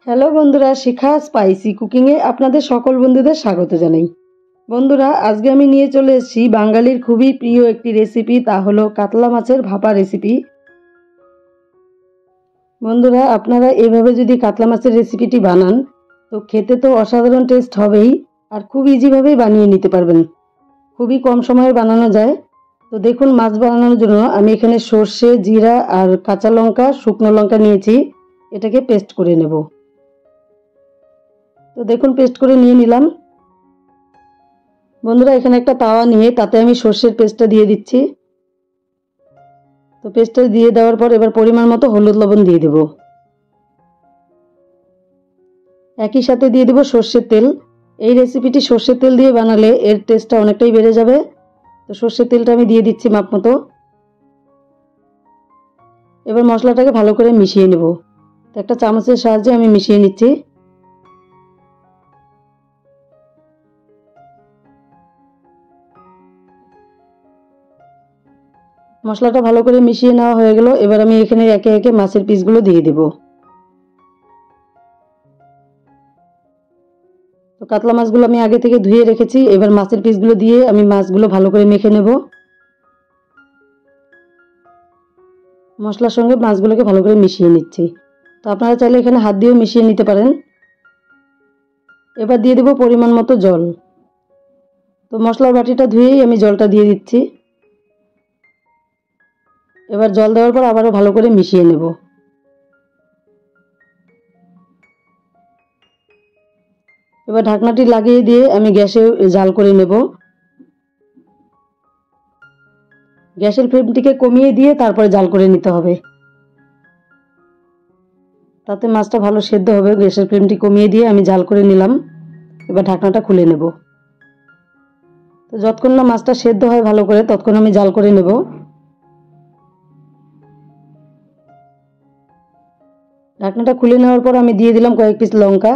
Hello বন্ধুরা, শিখা spicy কুকিংয়ে আপনাদের সকল বন্ধুদের স্বাগত জানাই। বন্ধুরা, আজকে আমি নিয়ে চলে এসেছি বাঙালির খুবই প্রিয় একটি রেসিপি, তা হলো কাতলা মাছের ভাপা রেসিপি। বন্ধুরা, আপনারা এভাবে যদি কাতলা মাছের রেসিপিটি বানান তো খেতে তো অসাধারণ টেস্ট হবেই, আর খুব ইজিভাবেই বানিয়ে নিতে পারবেন। খুবই কম সময়ে বানানো যায়। তো দেখুন, মাছ বানানোর জন্য আমি এখানে সর্ষে, জিরা আর কাঁচা লঙ্কা, শুকনো লঙ্কা নিয়েছি। এটাকে পেস্ট করে নেব। তো দেখুন, পেস্ট করে নিয়ে নিলাম। বন্ধুরা, এখানে একটা তাওয়া নিয়ে তাতে আমি সর্ষের পেস্টটা দিয়ে দিচ্ছি। তো পেস্টটা দিয়ে দেওয়ার পর এবার পরিমাণ মতো হলুদ লবণ দিয়ে দেব। একই সাথে দিয়ে দেব সর্ষের তেল। এই রেসিপিটি সর্ষের তেল দিয়ে বানালে এর টেস্টটা অনেকটাই বেড়ে যাবে। তো সর্ষের তেলটা আমি দিয়ে দিচ্ছি মাপ মতো। এবার মশলাটাকে ভালো করে মিশিয়ে নেব। তো একটা চামচের সাহায্যে আমি মিশিয়ে নিচ্ছি। মশলাটা ভালো করে মিশিয়ে নেওয়া হয়ে গেল। এবার আমি এখানে একে একে মাছের পিসগুলো দিয়ে দেব। তো কাতলা মাছগুলো আমি আগে থেকে ধুয়ে রেখেছি। এবার মাছের পিসগুলো দিয়ে আমি মাছগুলো ভালো করে মেখে নেব। মশলার সঙ্গে মাছগুলোকে ভালো করে মিশিয়ে নিচ্ছি। তো আপনারা চাইলে এখানে হাত দিয়েও মিশিয়ে নিতে পারেন। এবার দিয়ে দেব পরিমাণ মতো জল। তো মশলার বাটিটা ধুয়েই আমি জলটা দিয়ে দিচ্ছি। এবার জল দেওয়ার পর আবারও ভালো করে মিশিয়ে নেব। এবার ঢাকনাটি লাগিয়ে দিয়ে আমি গ্যাসে জাল করে নেব। গ্যাসের ফ্লেমটিকে কমিয়ে দিয়ে তারপরে জাল করে নিতে হবে, তাতে মাছটা ভালো সেদ্ধ হবে। গ্যাসের ফ্লেমটি কমিয়ে দিয়ে আমি জাল করে নিলাম। এবার ঢাকনাটা খুলে নেব। তো যতক্ষণ না মাছটা সেদ্ধ হয় ভালো করে, ততক্ষণ আমি জাল করে নেব। ঢাকনাটা খুলে নেওয়ার পর আমি দিয়ে দিলাম কয়েক পিস লঙ্কা।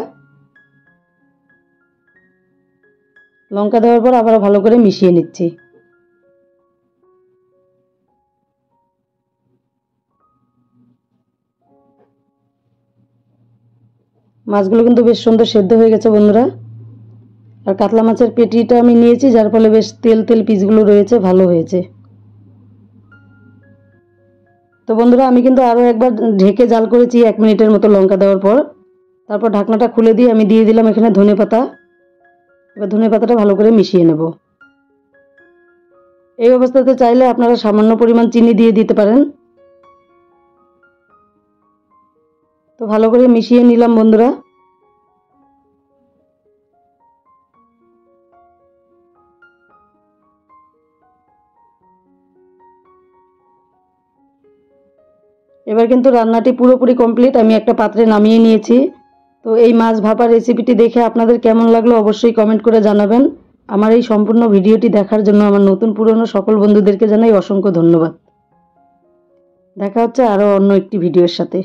লঙ্কা দেওয়ার পর আবার ভালো করে মিশিয়ে নিচ্ছি। মাছগুলো কিন্তু বেশ সুন্দর সেদ্ধ হয়ে গেছে বন্ধুরা। আর কাতলা মাছের পেটিটা আমি নিয়েছি, যার ফলে বেশ তেল তেল পিসগুলো রয়েছে, ভালো হয়েছে। তো বন্ধুরা, আমি কিন্তু আরও একবার ঢেকে জাল করেছি 1 মিনিটের মতো লঙ্কা দেওয়ার পর। তারপর ঢাকনাটা খুলে দিয়ে আমি দিয়ে দিলাম এখানে ধনেপাতা। এবার ধনেপাতাটা ভালো করে মিশিয়ে নেব। এই অবস্থাতে চাইলে আপনারা সামান্য পরিমাণ চিনি দিয়ে দিতে পারেন। তো ভালো করে মিশিয়ে নিলাম বন্ধুরা। এবার কিন্তু রান্নাটি পুরোপুরি কমপ্লিট। আমি একটা পাত্রে নামিয়ে নিয়েছি। তো এই মাছ ভাপা রেসিপিটি দেখে আপনাদের কেমন লাগলো অবশ্যই কমেন্ট করে জানাবেন। আমার এই সম্পূর্ণ ভিডিওটি দেখার জন্য আমার নতুন পুরনো সকল বন্ধুদেরকে জানাই অসংখ্য ধন্যবাদ। দেখা হচ্ছে আরও অন্য একটি ভিডিওর সাথে।